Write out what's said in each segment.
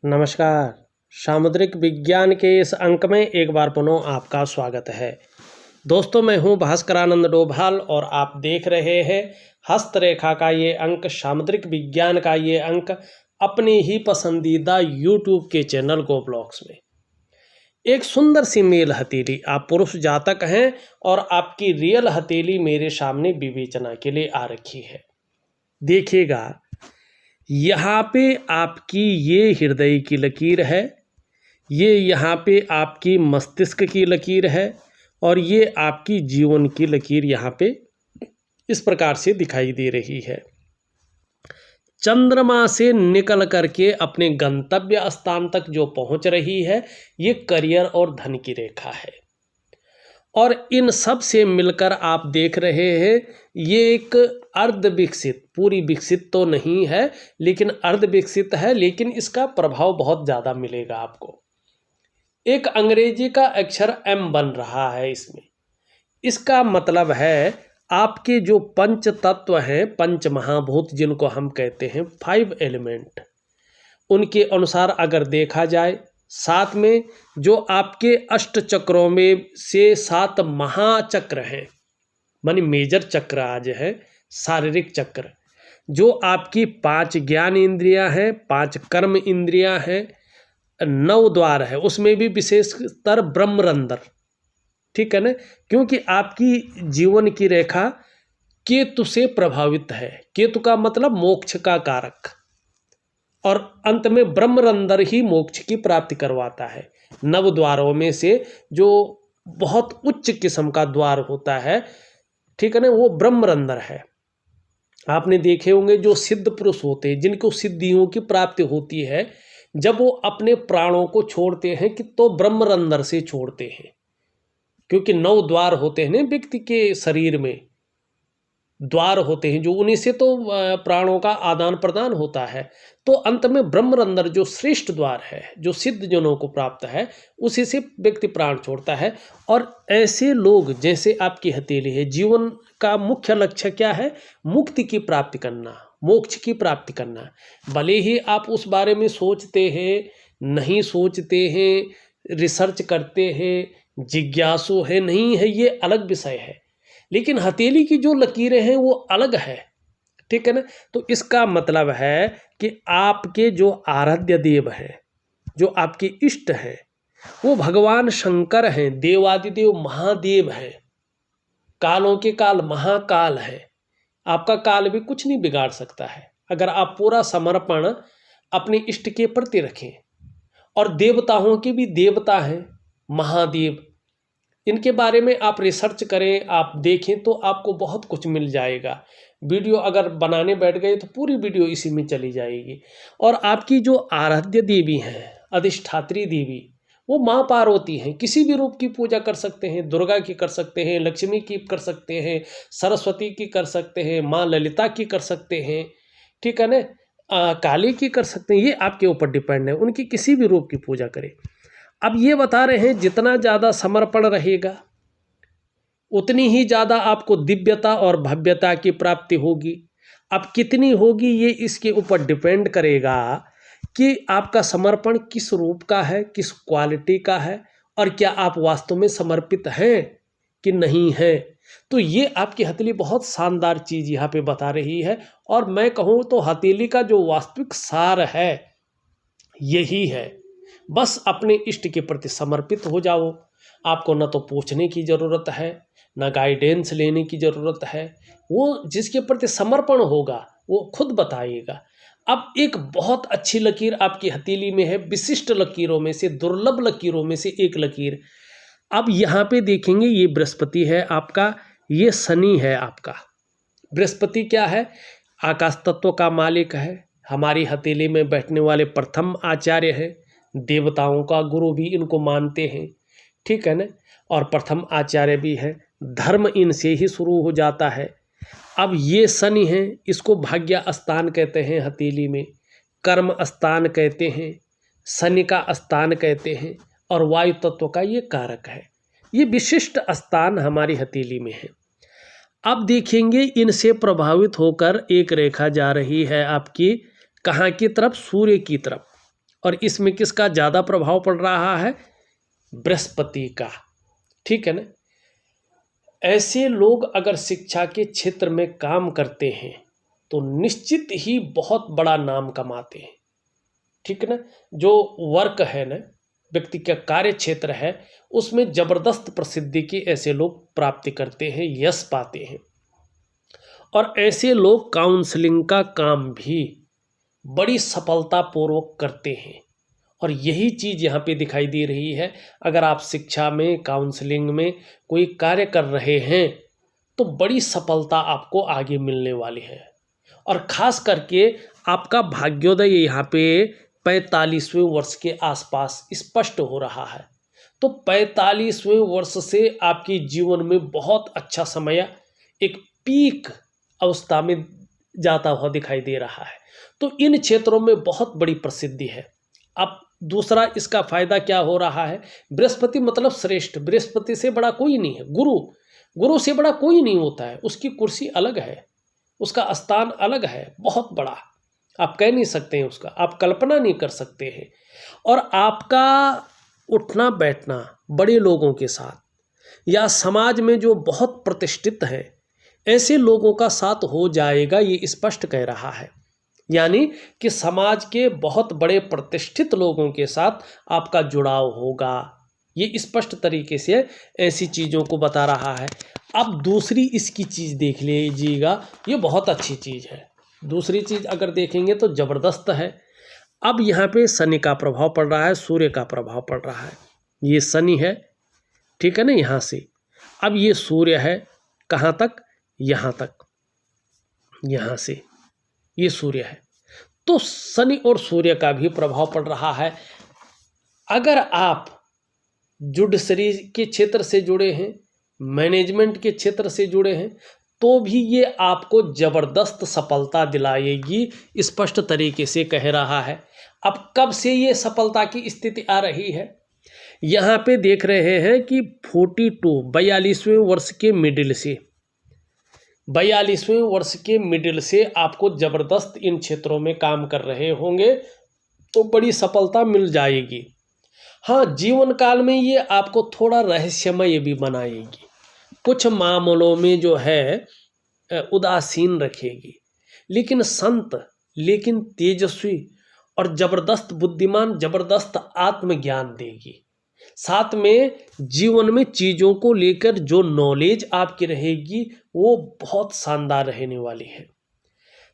नमस्कार। सामुद्रिक विज्ञान के इस अंक में एक बार पुनः आपका स्वागत है। दोस्तों, मैं हूं भास्करानंद डोभाल और आप देख रहे हैं हस्तरेखा का ये अंक, सामुद्रिक विज्ञान का ये अंक अपनी ही पसंदीदा यूट्यूब के चैनल गो ब्लॉग्स में। एक सुंदर सी मेल हथेली, आप पुरुष जातक हैं और आपकी रियल हथेली मेरे सामने विवेचना के लिए आ रखी है। देखिएगा, यहाँ पे आपकी ये हृदय की लकीर है, ये यहाँ पे आपकी मस्तिष्क की लकीर है और ये आपकी जीवन की लकीर यहाँ पे इस प्रकार से दिखाई दे रही है। चंद्रमा से निकल करके अपने गंतव्य स्थान तक जो पहुँच रही है, ये करियर और धन की रेखा है। और इन सब से मिलकर आप देख रहे हैं, ये एक अर्ध विकसित, पूरी विकसित तो नहीं है लेकिन अर्ध विकसित है, लेकिन इसका प्रभाव बहुत ज़्यादा मिलेगा आपको। एक अंग्रेजी का अक्षर M बन रहा है इसमें। इसका मतलब है आपके जो पंच तत्व हैं, पंच महाभूत जिनको हम कहते हैं, 5 एलिमेंट, उनके अनुसार अगर देखा जाए, साथ में जो आपके अष्ट चक्रों में से 7 महाचक्र हैं, मानी मेजर चक्र आज है, शारीरिक चक्र, जो आपकी 5 ज्ञान इंद्रियां हैं, 5 कर्म इंद्रियां हैं, 9 द्वार है, उसमें भी विशेषतर ब्रह्मरंध्र, ठीक है ना, क्योंकि आपकी जीवन की रेखा केतु से प्रभावित है। केतु का मतलब मोक्ष का कारक, और अंत में ब्रह्मरंध्र ही मोक्ष की प्राप्ति करवाता है। 9 द्वारों में से जो बहुत उच्च किस्म का द्वार होता है, ठीक है ना, वो ब्रह्मरंध्र है। आपने देखे होंगे जो सिद्ध पुरुष होते हैं, जिनको सिद्धियों की प्राप्ति होती है, जब वो अपने प्राणों को छोड़ते हैं कि तो ब्रह्मरंध्र से छोड़ते हैं, क्योंकि 9 द्वार होते हैं ना व्यक्ति के शरीर में, द्वार होते हैं जो उन्हीं से तो प्राणों का आदान प्रदान होता है। तो अंत में ब्रह्मरंध्र जो श्रेष्ठ द्वार है, जो सिद्ध जनों को प्राप्त है, उसी से व्यक्ति प्राण छोड़ता है। और ऐसे लोग जैसे आपकी हथेली है, जीवन का मुख्य लक्ष्य क्या है? मुक्ति की प्राप्ति करना, मोक्ष की प्राप्ति करना। भले ही आप उस बारे में सोचते हैं, नहीं सोचते हैं, रिसर्च करते हैं, जिज्ञासु है, नहीं है, ये अलग विषय है, लेकिन हथेली की जो लकीरें हैं वो अलग है, ठीक है ना। तो इसका मतलब है कि आपके जो आराध्य देव हैं, जो आपके इष्ट हैं, वो भगवान शंकर हैं, देवादिदेव महादेव हैं, कालों के काल महाकाल है। आपका काल भी कुछ नहीं बिगाड़ सकता है अगर आप पूरा समर्पण अपने इष्ट के प्रति रखें। और देवताओं के भी देवता हैं महादेव, इनके बारे में आप रिसर्च करें, आप देखें तो आपको बहुत कुछ मिल जाएगा। वीडियो अगर बनाने बैठ गए तो पूरी वीडियो इसी में चली जाएगी। और आपकी जो आराध्य देवी हैं, अधिष्ठात्री देवी, वो माँ पार्वती हैं। किसी भी रूप की पूजा कर सकते हैं, दुर्गा की कर सकते हैं, लक्ष्मी की कर सकते हैं, सरस्वती की कर सकते हैं, माँ ललिता की कर सकते हैं, ठीक है ना, काली की कर सकते हैं। ये आपके ऊपर डिपेंड है, उनकी किसी भी रूप की पूजा करें। अब ये बता रहे हैं जितना ज़्यादा समर्पण रहेगा उतनी ही ज़्यादा आपको दिव्यता और भव्यता की प्राप्ति होगी। अब कितनी होगी ये इसके ऊपर डिपेंड करेगा कि आपका समर्पण किस रूप का है, किस क्वालिटी का है, और क्या आप वास्तव में समर्पित हैं कि नहीं है। तो ये आपकी हथेली बहुत शानदार चीज़ यहाँ पे बता रही है। और मैं कहूँ तो हथेली का जो वास्तविक सार है यही है, बस अपने इष्ट के प्रति समर्पित हो जाओ। आपको न तो पूछने की ज़रूरत है, न गाइडेंस लेने की ज़रूरत है, वो जिसके प्रति समर्पण होगा वो खुद बताएगा। अब एक बहुत अच्छी लकीर आपकी हथेली में है, विशिष्ट लकीरों में से, दुर्लभ लकीरों में से एक लकीर। अब यहाँ पे देखेंगे, ये बृहस्पति है आपका, ये शनि है आपका। बृहस्पति क्या है? आकाश तत्व का मालिक है, हमारी हथेली में बैठने वाले प्रथम आचार्य हैं, देवताओं का गुरु भी इनको मानते हैं, ठीक है ना, और प्रथम आचार्य भी है। धर्म इनसे ही शुरू हो जाता है। अब ये शनि है, इसको भाग्य स्थान कहते हैं, हथेली में कर्म स्थान कहते हैं, शनि का स्थान कहते हैं, और वायु तत्व का ये कारक है। ये विशिष्ट स्थान हमारी हथेली में है। अब देखेंगे, इनसे प्रभावित होकर एक रेखा जा रही है आपकी कहाँ की तरफ? सूर्य की तरफ। और इसमें किसका ज़्यादा प्रभाव पड़ रहा है? बृहस्पति का। ठीक है ना। ऐसे लोग अगर शिक्षा के क्षेत्र में काम करते हैं तो निश्चित ही बहुत बड़ा नाम कमाते हैं। ठीक है ना। जो वर्क है ना, व्यक्ति का कार्य क्षेत्र है, उसमें जबरदस्त प्रसिद्धि की ऐसे लोग प्राप्ति करते हैं, यश पाते हैं। और ऐसे लोग काउंसलिंग का काम भी बड़ी सफलतापूर्वक करते हैं। और यही चीज़ यहाँ पे दिखाई दे रही है। अगर आप शिक्षा में, काउंसलिंग में कोई कार्य कर रहे हैं तो बड़ी सफलता आपको आगे मिलने वाली है। और ख़ास करके आपका भाग्योदय यहाँ पे 45वें वर्ष के आसपास स्पष्ट हो रहा है। तो 45वें वर्ष से आपके जीवन में बहुत अच्छा समय, एक पीक अवस्था में जाता हुआ दिखाई दे रहा है। तो इन क्षेत्रों में बहुत बड़ी प्रसिद्धि है। अब दूसरा इसका फायदा क्या हो रहा है? बृहस्पति मतलब श्रेष्ठ, बृहस्पति से बड़ा कोई नहीं है। गुरु से बड़ा कोई नहीं होता है। उसकी कुर्सी अलग है, उसका स्थान अलग है, बहुत बड़ा, आप कह नहीं सकते हैं उसका, आप कल्पना नहीं कर सकते हैं। और आपका उठना बैठना बड़े लोगों के साथ या समाज में जो बहुत प्रतिष्ठित है ऐसे लोगों का साथ हो जाएगा, ये स्पष्ट कह रहा है। यानी कि समाज के बहुत बड़े प्रतिष्ठित लोगों के साथ आपका जुड़ाव होगा, ये स्पष्ट तरीके से ऐसी चीज़ों को बता रहा है। अब दूसरी इसकी चीज़ देख लीजिएगा, ये बहुत अच्छी चीज़ है। दूसरी चीज़ अगर देखेंगे तो ज़बरदस्त है। अब यहाँ पे शनि का प्रभाव पड़ रहा है, सूर्य का प्रभाव पड़ रहा है। ये शनि है, ठीक है ना, यहाँ से। अब ये सूर्य है, कहाँ तक? यहाँ तक, यहाँ से ये सूर्य है। तो शनि और सूर्य का भी प्रभाव पड़ रहा है। अगर आप जुडिशरी के क्षेत्र से जुड़े हैं, मैनेजमेंट के क्षेत्र से जुड़े हैं, तो भी ये आपको ज़बरदस्त सफलता दिलाएगी, स्पष्ट तरीके से कह रहा है। अब कब से ये सफलता की स्थिति आ रही है? यहाँ पे देख रहे हैं कि 42वें वर्ष के मिडिल से, 42वें वर्ष के मिडिल से आपको ज़बरदस्त इन क्षेत्रों में काम कर रहे होंगे तो बड़ी सफलता मिल जाएगी। हाँ, जीवन काल में ये आपको थोड़ा रहस्यमय भी बनाएगी, कुछ मामलों में जो है उदासीन रखेगी, लेकिन संत, लेकिन तेजस्वी और ज़बरदस्त बुद्धिमान, ज़बरदस्त आत्मज्ञान देगी। साथ में जीवन में चीज़ों को लेकर जो नॉलेज आपकी रहेगी वो बहुत शानदार रहने वाली है।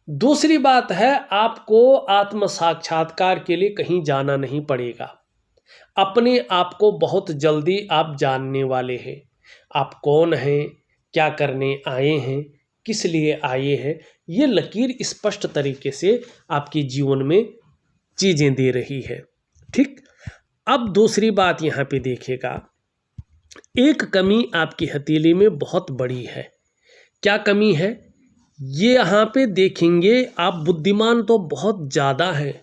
दूसरी बात है, आपको आत्म साक्षात्कार के लिए कहीं जाना नहीं पड़ेगा। अपने आप को बहुत जल्दी आप जानने वाले हैं। आप कौन हैं, क्या करने आए हैं, किस लिए आए हैं, ये लकीर स्पष्ट तरीके से आपके जीवन में चीज़ें दे रही है। ठीक। अब दूसरी बात यहाँ पे देखिएगा, एक कमी आपकी हथेली में बहुत बड़ी है। क्या कमी है? ये यहाँ पे देखेंगे, आप बुद्धिमान तो बहुत ज़्यादा हैं,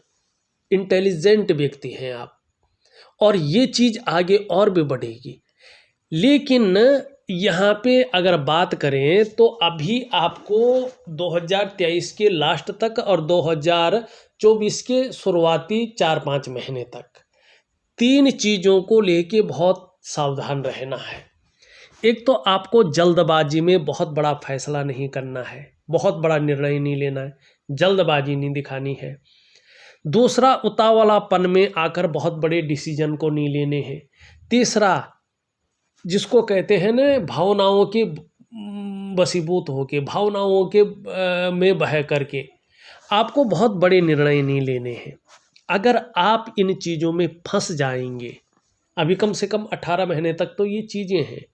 इंटेलिजेंट व्यक्ति हैं आप, और ये चीज़ आगे और भी बढ़ेगी। लेकिन यहाँ पे अगर बात करें तो अभी आपको 2023 के लास्ट तक और 2024 के शुरुआती 4-5 महीने तक 3 चीज़ों को लेके बहुत सावधान रहना है। एक तो आपको जल्दबाजी में बहुत बड़ा फैसला नहीं करना है, बहुत बड़ा निर्णय नहीं लेना है, जल्दबाजी नहीं दिखानी है। दूसरा, उतावलापन में आकर बहुत बड़े डिसीजन को नहीं लेने हैं। तीसरा, जिसको कहते हैं ना, भावनाओं के वशीभूत होके, भावनाओं के में बह करके आपको बहुत बड़े निर्णय नहीं लेने हैं। अगर आप इन चीज़ों में फंस जाएंगे, अभी कम से कम 18 महीने तक तो ये चीज़ें हैं,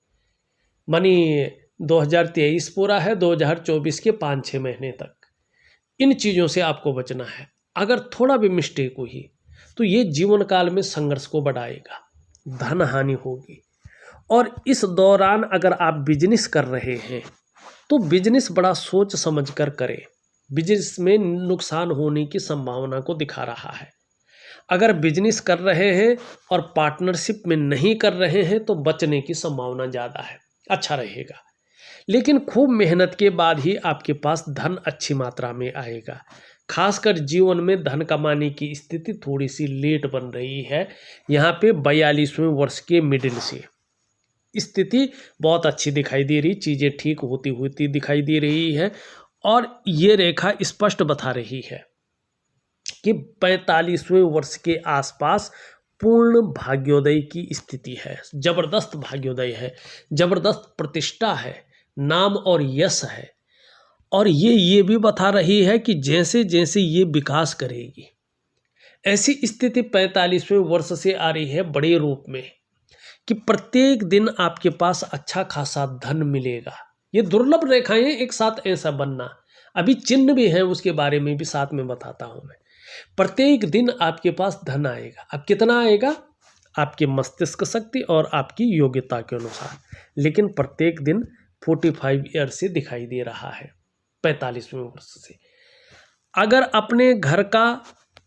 मानी 2023 पूरा है, 2024 के 5-6 महीने तक इन चीज़ों से आपको बचना है। अगर थोड़ा भी मिस्टेक हुई तो ये जीवन काल में संघर्ष को बढ़ाएगा, धन हानि होगी। और इस दौरान अगर आप बिजनेस कर रहे हैं तो बिजनेस बड़ा सोच समझ कर करें, बिजनेस में नुकसान होने की संभावना को दिखा रहा है। अगर बिजनेस कर रहे हैं और पार्टनरशिप में नहीं कर रहे हैं तो बचने की संभावना ज़्यादा है, अच्छा रहेगा। लेकिन खूब मेहनत के बाद ही आपके पास धन अच्छी मात्रा में आएगा। खासकर जीवन में धन कमाने की स्थिति थोड़ी सी लेट बन रही है। यहाँ पे 42वें वर्ष के मिडिल से स्थिति बहुत अच्छी दिखाई दे रही, चीज़ें ठीक होती दिखाई दे रही है। और ये रेखा स्पष्ट बता रही है कि 45वें वर्ष के आसपास पूर्ण भाग्योदय की स्थिति है। जबरदस्त भाग्योदय है, जबरदस्त प्रतिष्ठा है, नाम और यश है। और ये भी बता रही है कि जैसे जैसे ये विकास करेगी, ऐसी स्थिति 45वें वर्ष से आ रही है बड़े रूप में कि प्रत्येक दिन आपके पास अच्छा खासा धन मिलेगा। ये दुर्लभ रेखाएं एक साथ ऐसा बनना, अभी चिन्ह भी हैं, उसके बारे में भी साथ में बताता हूं मैं। प्रत्येक दिन आपके पास धन आएगा। अब कितना आएगा? आपके मस्तिष्क शक्ति और आपकी योग्यता के अनुसार, लेकिन प्रत्येक दिन 45 ईयर से दिखाई दे रहा है, 45वें वर्ष से। अगर अपने घर का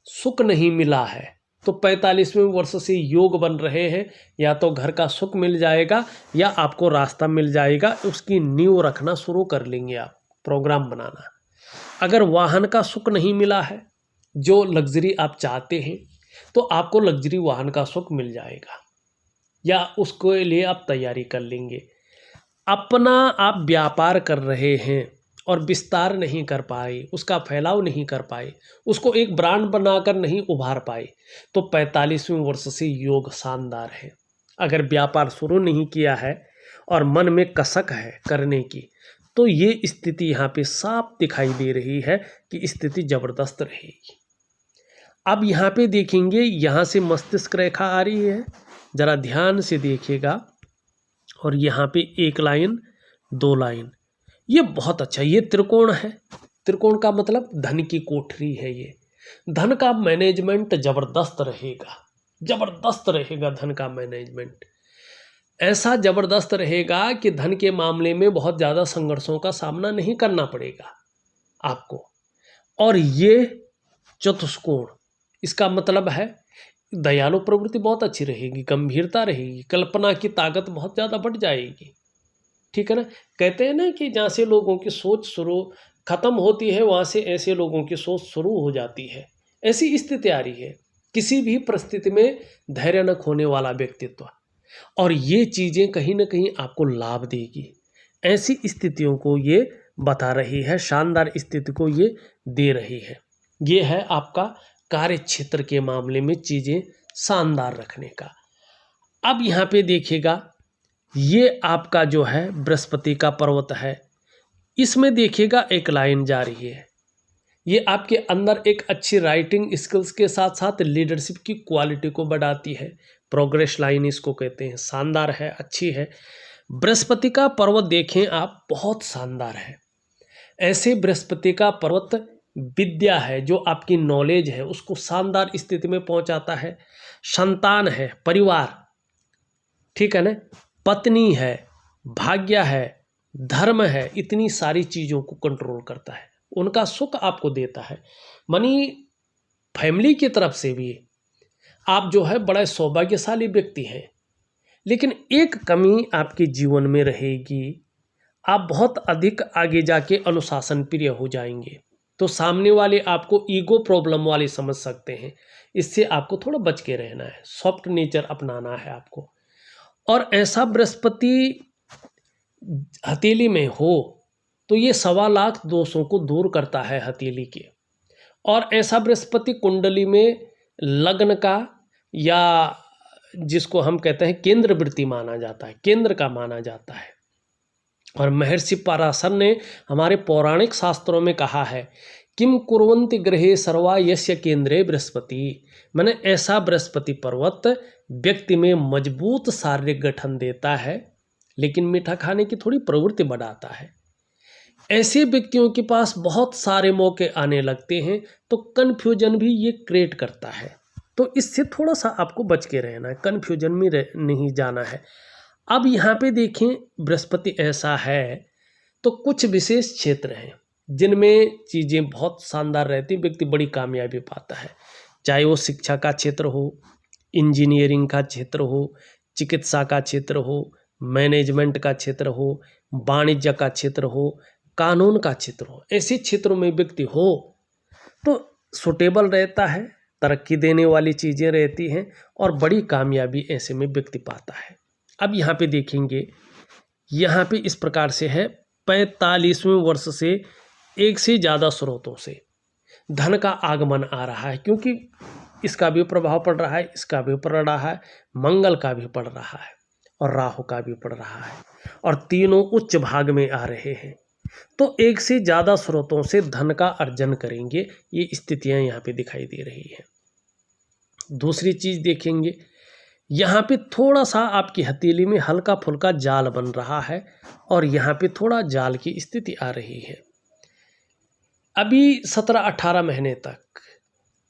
सुख नहीं मिला है तो 45वें वर्ष से योग बन रहे हैं, या तो घर का सुख मिल जाएगा या आपको रास्ता मिल जाएगा, उसकी नींव रखना शुरू कर लेंगे आप, प्रोग्राम बनाना। अगर वाहन का सुख नहीं मिला है, जो लग्जरी आप चाहते हैं, तो आपको लग्जरी वाहन का सुख मिल जाएगा, या उसके लिए आप तैयारी कर लेंगे। अपना आप व्यापार कर रहे हैं और विस्तार नहीं कर पाए, उसका फैलाव नहीं कर पाए, उसको एक ब्रांड बनाकर नहीं उभार पाए, तो 45वें वर्ष से योग शानदार है। अगर व्यापार शुरू नहीं किया है और मन में कसक है करने की, तो ये स्थिति यहाँ पे साफ दिखाई दे रही है कि स्थिति जबरदस्त रहेगी। अब यहाँ पे देखेंगे, यहाँ से मस्तिष्क रेखा आ रही है, जरा ध्यान से देखिएगा। और यहाँ पे एक लाइन, 2 लाइन, ये बहुत अच्छा, ये त्रिकोण है। त्रिकोण का मतलब धन की कोठरी है। ये धन का मैनेजमेंट जबरदस्त रहेगा, जबरदस्त रहेगा धन का मैनेजमेंट। ऐसा जबरदस्त रहेगा कि धन के मामले में बहुत ज़्यादा संघर्षों का सामना नहीं करना पड़ेगा आपको। और ये चतुष्कोण, इसका मतलब है दयालु प्रवृत्ति बहुत अच्छी रहेगी, गंभीरता रहेगी, कल्पना की ताकत बहुत ज़्यादा बढ़ जाएगी। ठीक है ना? कहते हैं ना कि जहाँ से लोगों की सोच शुरू खत्म होती है, वहाँ से ऐसे लोगों की सोच शुरू हो जाती है। ऐसी स्थिति आ रही है, किसी भी परिस्थिति में धैर्य न खोने वाला व्यक्तित्व, और ये चीज़ें कहीं ना कहीं आपको लाभ देगी। ऐसी स्थितियों को ये बता रही है, शानदार स्थिति को ये दे रही है। ये है आपका कार्य क्षेत्र के मामले में चीज़ें शानदार रखने का। अब यहाँ पे देखिएगा, ये आपका जो है बृहस्पति का पर्वत है, इसमें देखिएगा एक लाइन जा रही है। ये आपके अंदर एक अच्छी राइटिंग स्किल्स के साथ साथ लीडरशिप की क्वालिटी को बढ़ाती है। प्रोग्रेस लाइन इसको कहते हैं, शानदार है, अच्छी है। बृहस्पति का पर्वत देखें आप, बहुत शानदार है। ऐसे बृहस्पति का पर्वत विद्या है, जो आपकी नॉलेज है उसको शानदार स्थिति में पहुंचाता है। संतान है, परिवार, ठीक है ना, पत्नी है, भाग्य है, धर्म है, इतनी सारी चीज़ों को कंट्रोल करता है, उनका सुख आपको देता है। मनी फैमिली की तरफ से भी आप जो है बड़ा सौभाग्यशाली व्यक्ति हैं। लेकिन एक कमी आपके जीवन में रहेगी, आप बहुत अधिक आगे जाके अनुशासन प्रिय हो जाएंगे, तो सामने वाले आपको ईगो प्रॉब्लम वाले समझ सकते हैं। इससे आपको थोड़ा बच के रहना है, सॉफ्ट नेचर अपनाना है आपको। और ऐसा बृहस्पति हथेली में हो तो ये 1.25 लाख दोषों को दूर करता है हथेली के। और ऐसा बृहस्पति कुंडली में लग्न का, या जिसको हम कहते हैं केंद्र वृत्ति माना जाता है, केंद्र का माना जाता है। और महर्षि पराशर ने हमारे पौराणिक शास्त्रों में कहा है, किम कुर्वन्ति ग्रहे सर्वा यस्य केंद्रे बृहस्पति। मैंने ऐसा बृहस्पति पर्वत व्यक्ति में मजबूत शारीरिक गठन देता है, लेकिन मीठा खाने की थोड़ी प्रवृत्ति बढ़ाता है। ऐसे व्यक्तियों के पास बहुत सारे मौके आने लगते हैं, तो कन्फ्यूजन भी ये क्रिएट करता है। तो इससे थोड़ा सा आपको बच के रहना है, कन्फ्यूजन में नहीं जाना है। अब यहाँ पे देखें, बृहस्पति ऐसा है तो कुछ विशेष क्षेत्र हैं जिनमें चीज़ें बहुत शानदार रहती, व्यक्ति बड़ी कामयाबी पाता है। चाहे वो शिक्षा का क्षेत्र हो, इंजीनियरिंग का क्षेत्र हो, चिकित्सा का क्षेत्र हो, मैनेजमेंट का क्षेत्र हो, वाणिज्य का क्षेत्र हो, कानून का क्षेत्र हो, ऐसे क्षेत्रों में व्यक्ति हो तो सुटेबल रहता है, तरक्की देने वाली चीज़ें रहती हैं और बड़ी कामयाबी ऐसे में व्यक्ति पाता है। अब यहाँ पे देखेंगे, यहाँ पे इस प्रकार से है, 45वें वर्ष से एक से ज़्यादा स्रोतों से धन का आगमन आ रहा है, क्योंकि इसका भी प्रभाव पड़ रहा है, इसका भी पड़ रहा है, मंगल का भी पड़ रहा है और राहु का भी पड़ रहा है, और तीनों उच्च भाग में आ रहे हैं। तो एक से ज़्यादा स्रोतों से धन का अर्जन करेंगे, ये स्थितियां यहाँ पे दिखाई दे रही हैं। दूसरी चीज़ देखेंगे, यहाँ पे थोड़ा सा आपकी हथेली में हल्का फुल्का जाल बन रहा है और यहाँ पे थोड़ा जाल की स्थिति आ रही है। अभी 17-18 महीने तक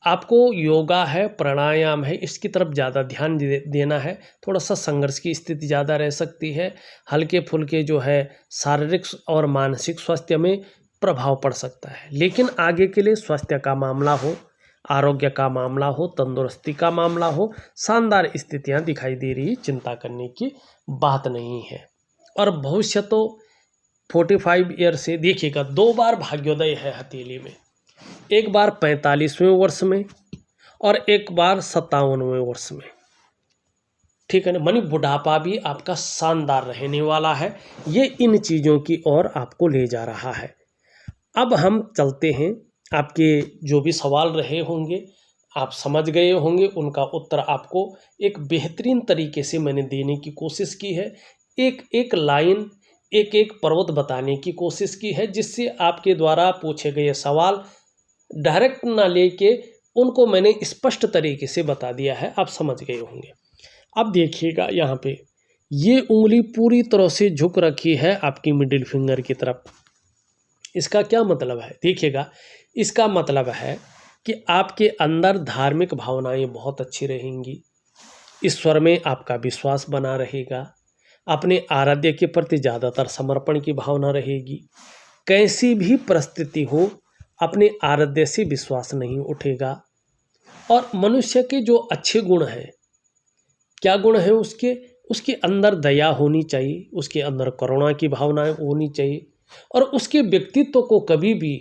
आपको योगा है, प्राणायाम है, इसकी तरफ ज़्यादा ध्यान देना है। थोड़ा सा संघर्ष की स्थिति ज़्यादा रह सकती है, हल्के फुल्के जो है शारीरिक और मानसिक स्वास्थ्य में प्रभाव पड़ सकता है। लेकिन आगे के लिए स्वास्थ्य का मामला हो, आरोग्य का मामला हो, तंदुरुस्ती का मामला हो, शानदार स्थितियां दिखाई दे रही, चिंता करने की बात नहीं है। और भविष्य तो 45 ईयर से देखिएगा, 2 बार भाग्योदय है हथेली में, एक बार 45वें वर्ष में और एक बार 57वें वर्ष में। ठीक है ना, मानी बुढ़ापा भी आपका शानदार रहने वाला है। ये इन चीज़ों की ओर आपको ले जा रहा है। अब हम चलते हैं, आपके जो भी सवाल रहे होंगे आप समझ गए होंगे, उनका उत्तर आपको एक बेहतरीन तरीके से मैंने देने की कोशिश की है। एक एक लाइन, एक एक पर्वत बताने की कोशिश की है, जिससे आपके द्वारा पूछे गए सवाल डायरेक्ट ना लेके उनको मैंने स्पष्ट तरीके से बता दिया है, आप समझ गए होंगे। अब देखिएगा, यहाँ पे ये उंगली पूरी तरह से झुक रखी है आपकी मिडिल फिंगर की तरफ। इसका क्या मतलब है? देखिएगा, इसका मतलब है कि आपके अंदर धार्मिक भावनाएं बहुत अच्छी रहेंगी, ईश्वर में आपका विश्वास बना रहेगा, अपने आराध्य के प्रति ज़्यादातर समर्पण की भावना रहेगी। कैसी भी परिस्थिति हो, अपने आराध्य से विश्वास नहीं उठेगा। और मनुष्य के जो अच्छे गुण हैं, क्या गुण है उसके अंदर दया होनी चाहिए, उसके अंदर करुणा की भावनाएं होनी चाहिए, और उसके व्यक्तित्व को कभी भी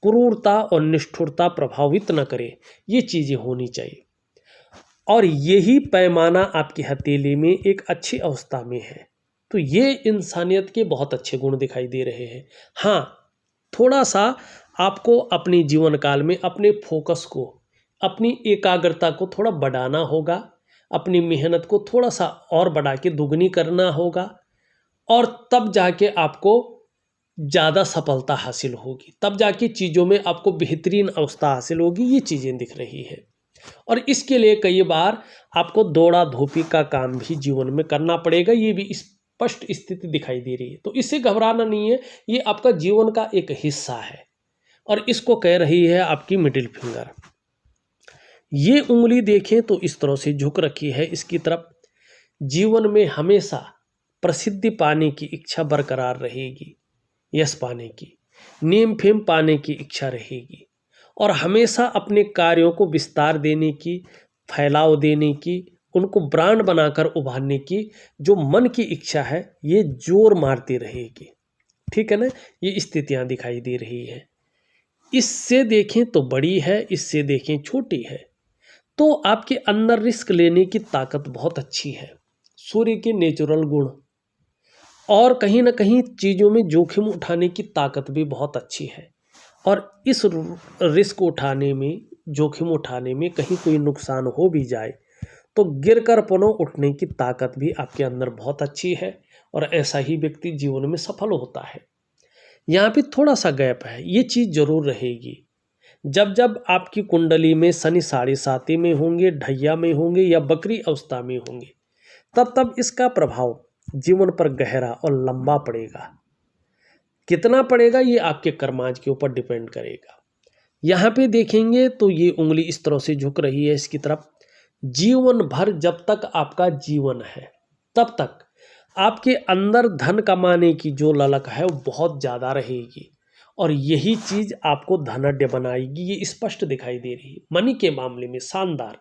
क्रूरता और निष्ठुरता प्रभावित न करे, ये चीज़ें होनी चाहिए। और यही पैमाना आपकी हथेली में एक अच्छी अवस्था में है, तो ये इंसानियत के बहुत अच्छे गुण दिखाई दे रहे हैं। हाँ, थोड़ा सा आपको अपने जीवन काल में अपने फोकस को, अपनी एकाग्रता को थोड़ा बढ़ाना होगा, अपनी मेहनत को थोड़ा सा और बढ़ा के दुगनी करना होगा, और तब जाके आपको ज़्यादा सफलता हासिल होगी, तब जाके चीज़ों में आपको बेहतरीन अवस्था हासिल होगी। ये चीज़ें दिख रही है। और इसके लिए कई बार आपको दौड़ा धूपी का काम भी जीवन में करना पड़ेगा, ये भी स्पष्ट स्थिति दिखाई दे रही है। तो इससे घबराना नहीं है, ये आपका जीवन का एक हिस्सा है, और इसको कह रही है आपकी मिडिल फिंगर। ये उंगली देखें तो इस तरह से झुक रखी है इसकी तरफ। जीवन में हमेशा प्रसिद्धि पाने की इच्छा बरकरार रहेगी, यश पाने की, नेम फेम पाने की इच्छा रहेगी, और हमेशा अपने कार्यों को विस्तार देने की, फैलाव देने की, उनको ब्रांड बनाकर उभारने की जो मन की इच्छा है, ये जोर मारती रहेगी। ठीक है ना, ये स्थितियां दिखाई दे रही है। इससे देखें तो बड़ी है, इससे देखें छोटी है। तो आपके अंदर रिस्क लेने की ताकत बहुत अच्छी है, सूर्य के नेचुरल गुण, और कहीं ना कहीं चीज़ों में जोखिम उठाने की ताकत भी बहुत अच्छी है। और इस रिस्क उठाने में, जोखिम उठाने में कहीं कोई नुकसान हो भी जाए तो गिरकर पुनः उठने की ताकत भी आपके अंदर बहुत अच्छी है, और ऐसा ही व्यक्ति जीवन में सफल होता है। यहाँ पे थोड़ा सा गैप है, ये चीज़ जरूर रहेगी। जब जब आपकी कुंडली में शनि 7.5 में होंगे, ढैया में होंगे या बकरी अवस्था में होंगे, तब तब इसका प्रभाव जीवन पर गहरा और लंबा पड़ेगा। कितना पड़ेगा ये आपके कर्माज के ऊपर डिपेंड करेगा। यहाँ पे देखेंगे तो ये उंगली इस तरह से झुक रही है इसकी तरफ। जीवन भर जब तक आपका जीवन है, तब तक आपके अंदर धन कमाने की जो ललक है वो बहुत ज़्यादा रहेगी, और यही चीज़ आपको धनाढ्य बनाएगी। ये स्पष्ट दिखाई दे रही है मनी के मामले में, शानदार।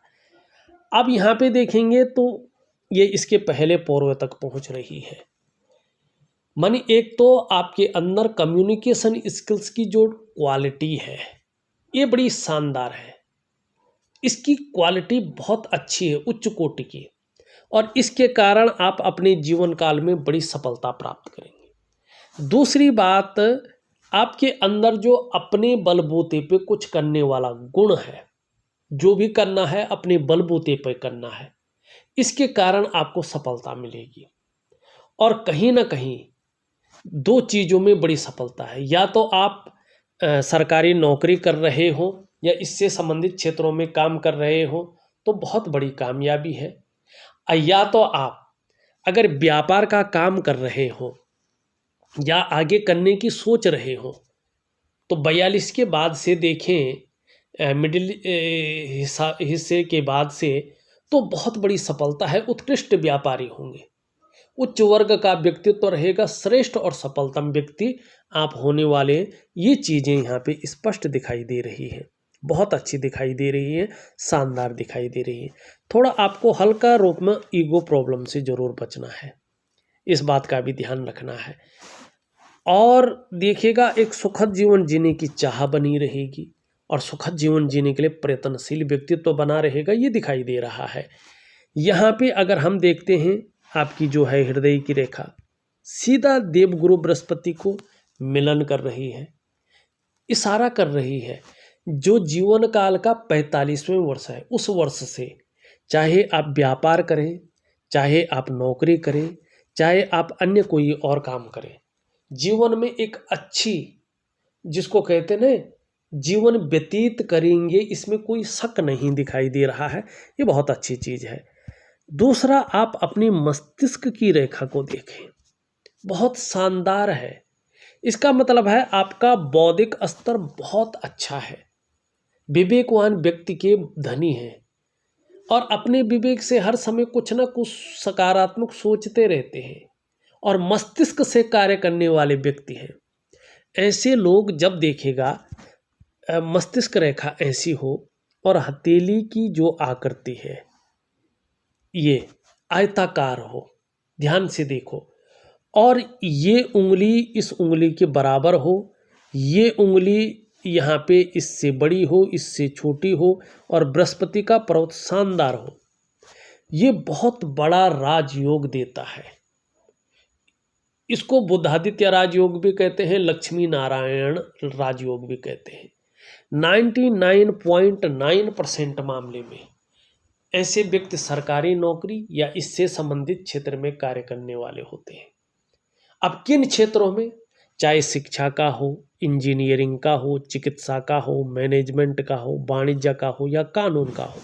अब यहाँ पे देखेंगे तो ये इसके पहले पूर्व तक पहुँच रही है। मनी एक तो आपके अंदर कम्युनिकेशन स्किल्स की जो क्वालिटी है ये बड़ी शानदार है, इसकी क्वालिटी बहुत अच्छी है, उच्च कोटि की, और इसके कारण आप अपने जीवन काल में बड़ी सफलता प्राप्त करेंगे। दूसरी बात, आपके अंदर जो अपने बलबूते पे कुछ करने वाला गुण है, जो भी करना है अपने बलबूते पे करना है, इसके कारण आपको सफलता मिलेगी। और कहीं ना कहीं दो चीज़ों में बड़ी सफलता है, या तो आप सरकारी नौकरी कर रहे हो या इससे संबंधित क्षेत्रों में काम कर रहे हो तो बहुत बड़ी कामयाबी है, या तो आप अगर व्यापार का काम कर रहे हो या आगे करने की सोच रहे हो तो 42 के बाद से देखें, मिडिल हिस्से के बाद से तो बहुत बड़ी सफलता है, उत्कृष्ट व्यापारी होंगे, उच्च वर्ग का व्यक्तित्व रहेगा, श्रेष्ठ और सफलतम व्यक्ति आप होने वाले। ये चीज़ें यहाँ पे स्पष्ट दिखाई दे रही है, बहुत अच्छी दिखाई दे रही है, शानदार दिखाई दे रही है। थोड़ा आपको हल्का रूप में ईगो प्रॉब्लम से ज़रूर बचना है, इस बात का भी ध्यान रखना है। और देखिएगा, एक सुखद जीवन जीने की चाह बनी रहेगी और सुखद जीवन जीने के लिए प्रयत्नशील व्यक्तित्व बना रहेगा, ये दिखाई दे रहा है। यहाँ पे अगर हम देखते हैं, आपकी जो है हृदय की रेखा सीधा देवगुरु बृहस्पति को मिलन कर रही है, इशारा कर रही है। जो जीवन काल का 45वें वर्ष है, उस वर्ष से चाहे आप व्यापार करें, चाहे आप नौकरी करें, चाहे आप अन्य कोई और काम करें, जीवन में एक अच्छी, जिसको कहते हैं ना, जीवन व्यतीत करेंगे, इसमें कोई शक नहीं दिखाई दे रहा है, ये बहुत अच्छी चीज़ है। दूसरा, आप अपनी मस्तिष्क की रेखा को देखें, बहुत शानदार है। इसका मतलब है आपका बौद्धिक स्तर बहुत अच्छा है, विवेकवान व्यक्ति के धनी हैं और अपने विवेक से हर समय कुछ ना कुछ सकारात्मक सोचते रहते हैं और मस्तिष्क से कार्य करने वाले व्यक्ति हैं। ऐसे लोग जब देखेगा, मस्तिष्क रेखा ऐसी हो और हथेली की जो आकृति है ये आयताकार हो, ध्यान से देखो, और ये उंगली इस उंगली के बराबर हो, ये उंगली यहाँ पे इससे बड़ी हो, इससे छोटी हो, और बृहस्पति का पर्वत शानदार हो, ये बहुत बड़ा राजयोग देता है। इसको बुद्धादित्य राजयोग भी कहते हैं, लक्ष्मी नारायण राजयोग भी कहते हैं। 99.9% मामले में ऐसे व्यक्ति सरकारी नौकरी या इससे संबंधित क्षेत्र में कार्य करने वाले होते हैं। अब किन क्षेत्रों में, चाहे शिक्षा का हो, इंजीनियरिंग का हो, चिकित्सा का हो, मैनेजमेंट का हो, वाणिज्य का हो या कानून का हो,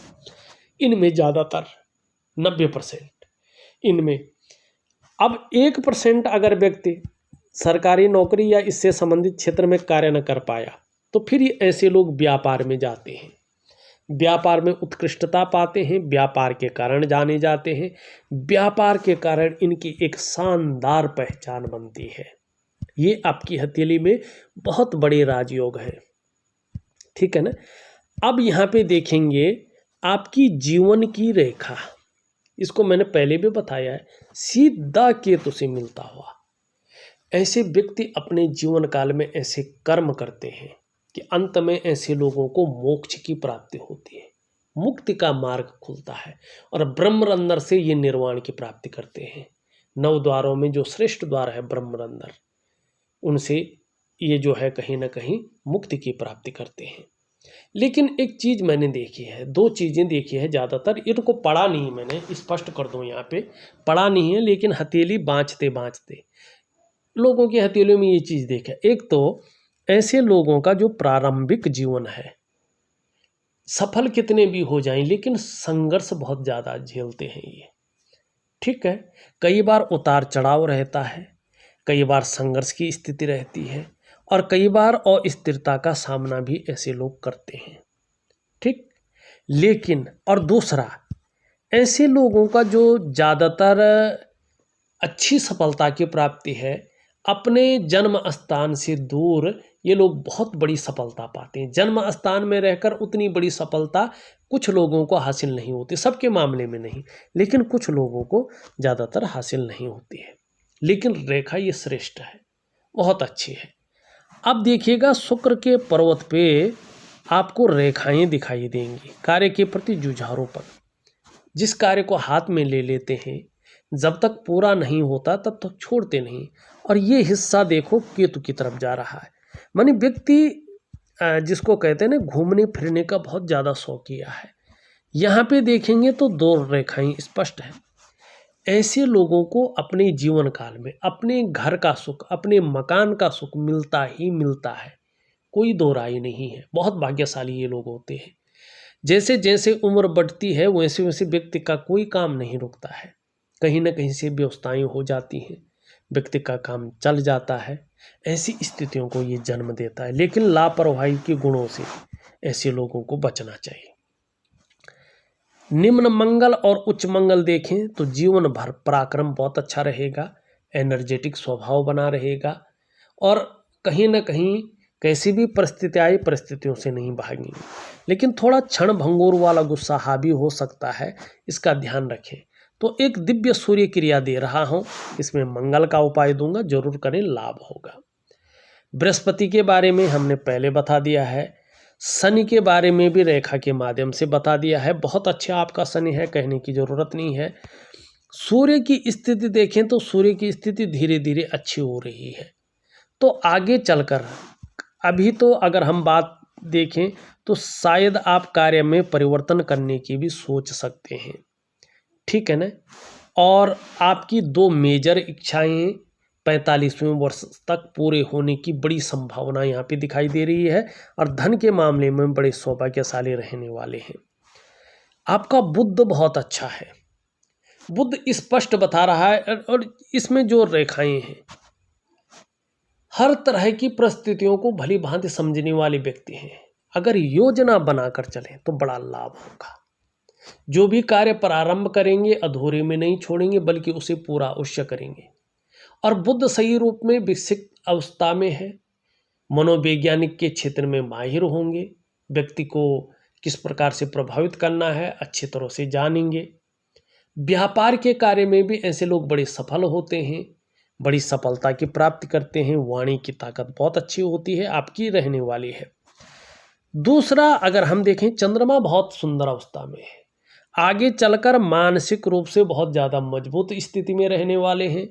इनमें ज़्यादातर 90% इनमें। अब 1% अगर व्यक्ति सरकारी नौकरी या इससे संबंधित क्षेत्र में कार्य न कर पाया तो फिर ऐसे लोग व्यापार में जाते हैं, व्यापार में उत्कृष्टता पाते हैं, व्यापार के कारण जाने जाते हैं, व्यापार के कारण इनकी एक शानदार पहचान बनती है। ये आपकी हथेली में बहुत बड़े राजयोग है, ठीक है ना। अब यहाँ पे देखेंगे आपकी जीवन की रेखा, इसको मैंने पहले भी बताया है, सीधा केतु से मिलता हुआ। ऐसे व्यक्ति अपने जीवन काल में ऐसे कर्म करते हैं कि अंत में ऐसे लोगों को मोक्ष की प्राप्ति होती है, मुक्ति का मार्ग खुलता है और ब्रह्मरंध्र से ये निर्वाण की प्राप्ति करते हैं। 9 द्वारों में जो श्रेष्ठ द्वार है ब्रह्मरंध्र, उनसे ये जो है कहीं ना कहीं मुक्ति की प्राप्ति करते हैं। लेकिन एक चीज़ मैंने देखी है, 2 चीज़ें देखी है ज़्यादातर, इनको पढ़ा नहीं, मैंने स्पष्ट कर दूं यहाँ पे, पढ़ा नहीं है, लेकिन हथेली बाँचते बाँचते लोगों की हथेलियों में ये चीज़ देखा। एक तो ऐसे लोगों का जो प्रारंभिक जीवन है, सफल कितने भी हो जाएं लेकिन संघर्ष बहुत ज़्यादा झेलते हैं ये, ठीक है। कई बार उतार चढ़ाव रहता है, कई बार संघर्ष की स्थिति रहती है और कई बार अस्थिरता का सामना भी ऐसे लोग करते हैं, ठीक। लेकिन और दूसरा, ऐसे लोगों का जो ज़्यादातर अच्छी सफलता की प्राप्ति है, अपने जन्म स्थान से दूर ये लोग बहुत बड़ी सफलता पाते हैं। जन्म स्थान में रहकर उतनी बड़ी सफलता कुछ लोगों को हासिल नहीं होती, सबके मामले में नहीं, लेकिन कुछ लोगों को ज़्यादातर हासिल नहीं होती है। लेकिन रेखा ये श्रेष्ठ है, बहुत अच्छी है। अब देखिएगा, शुक्र के पर्वत पे आपको रेखाएं दिखाई देंगी। कार्य के प्रति जुझारूपन, जिस कार्य को हाथ में ले लेते हैं जब तक पूरा नहीं होता तब तक छोड़ते नहीं। और ये हिस्सा देखो केतु की तरफ जा रहा है, माने व्यक्ति जिसको कहते हैं ना घूमने फिरने का बहुत ज़्यादा शौकिया है। यहाँ पे देखेंगे तो 2 रेखाएं स्पष्ट है। ऐसे लोगों को अपने जीवन काल में अपने घर का सुख, अपने मकान का सुख मिलता ही मिलता है, कोई दो राय नहीं है। बहुत भाग्यशाली ये लोग होते हैं। जैसे जैसे उम्र बढ़ती है वैसे वैसे व्यक्ति का कोई काम नहीं रुकता है, कहीं ना कहीं से व्यवस्थाएं हो जाती हैं, व्यक्ति का काम चल जाता है। ऐसी स्थितियों को ये जन्म देता है, लेकिन लापरवाही के गुणों से ऐसे लोगों को बचना चाहिए। निम्न मंगल और उच्च मंगल देखें तो जीवन भर पराक्रम बहुत अच्छा रहेगा, एनर्जेटिक स्वभाव बना रहेगा और कहीं ना कहीं कैसी भी परिस्थिति आई परिस्थितियों से नहीं भागेंगे। लेकिन थोड़ा क्षण भंगुर वाला गुस्सा हावी हो सकता है, इसका ध्यान रखें। तो एक दिव्य सूर्य क्रिया दे रहा हूं, इसमें मंगल का उपाय दूंगा, जरूर करें, लाभ होगा। बृहस्पति के बारे में हमने पहले बता दिया है, शनि के बारे में भी रेखा के माध्यम से बता दिया है। बहुत अच्छा आपका शनि है, कहने की जरूरत नहीं है। सूर्य की स्थिति देखें तो सूर्य की स्थिति धीरे धीरे अच्छी हो रही है। तो आगे चलकर अभी तो अगर हम बात देखें तो शायद आप कार्य में परिवर्तन करने की भी सोच सकते हैं, ठीक है ना। और आपकी 2 मेजर इच्छाएं 45वें वर्ष तक पूरे होने की बड़ी संभावना यहाँ पे दिखाई दे रही है। और धन के मामले में बड़े सौभाग्यशाली रहने वाले हैं। आपका बुद्ध बहुत अच्छा है, बुद्ध स्पष्ट बता रहा है। और इसमें जो रेखाएं हैं, हर तरह की परिस्थितियों को भली भांति समझने वाले व्यक्ति हैं। अगर योजना बनाकर चलें तो बड़ा लाभ होगा। जो भी कार्य प्रारंभ करेंगे अधूरे में नहीं छोड़ेंगे, बल्कि उसे पूरा अवश्य करेंगे। और बुद्ध सही रूप में विकसित अवस्था में है, मनोवैज्ञानिक के क्षेत्र में माहिर होंगे, व्यक्ति को किस प्रकार से प्रभावित करना है अच्छी तरह से जानेंगे। व्यापार के कार्य में भी ऐसे लोग बड़े सफल होते हैं, बड़ी सफलता की प्राप्ति करते हैं। वाणी की ताकत बहुत अच्छी होती है, आपकी रहने वाली है। दूसरा, अगर हम देखें, चंद्रमा बहुत सुंदर अवस्था में है, आगे चलकर मानसिक रूप से बहुत ज़्यादा मजबूत स्थिति में रहने वाले हैं।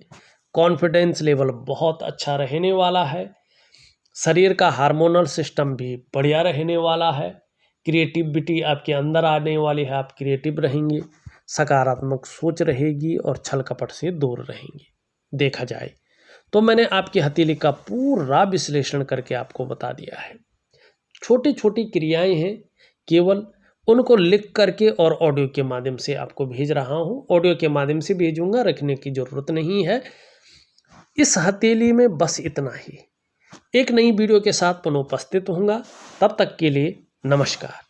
कॉन्फिडेंस लेवल बहुत अच्छा रहने वाला है। शरीर का हार्मोनल सिस्टम भी बढ़िया रहने वाला है। क्रिएटिविटी आपके अंदर आने वाली है, आप क्रिएटिव रहेंगे, सकारात्मक सोच रहेगी और छल कपट से दूर रहेंगे। देखा जाए तो मैंने आपकी हथेली का पूरा विश्लेषण करके आपको बता दिया है। छोटी छोटी क्रियाएं हैं, केवल उनको लिख करके और ऑडियो के माध्यम से आपको भेज रहा हूँ। ऑडियो के माध्यम से भेजूंगा, रखने की ज़रूरत नहीं है। इस हथेली में बस इतना ही। एक नई वीडियो के साथ पुनः उपस्थित होऊंगा, तब तक के लिए नमस्कार।